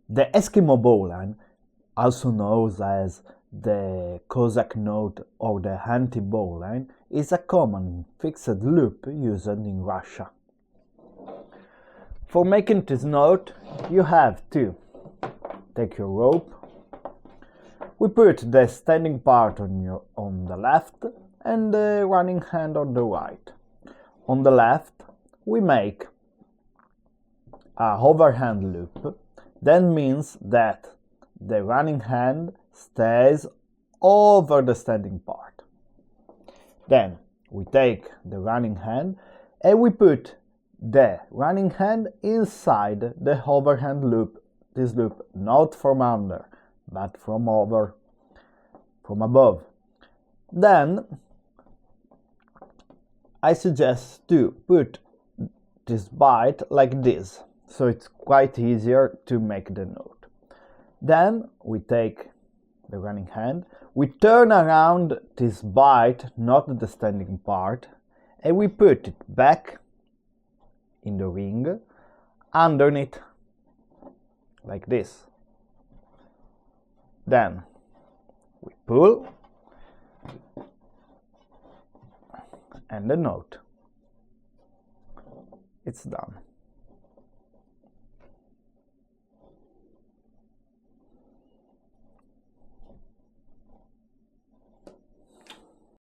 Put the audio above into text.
The Eskimo bowline, also known as the Cossack note or the anti-bowline, is a common fixed loop used in Russia. For making this note, you have to take your rope. We put the standing part on the left and the running hand on the right. On the left, we make a overhand loop. That means that the running hand stays over the standing part. Then we take the running hand and we put the running hand inside the overhand loop. This loop not from under, but from above. Then I suggest to put this bite like this, so it's quite easier to make the note. Then we take the running hand, we turn around this bite, not the standing part, and we put it back in the ring underneath, like this. Then we pull, and the note. It's done.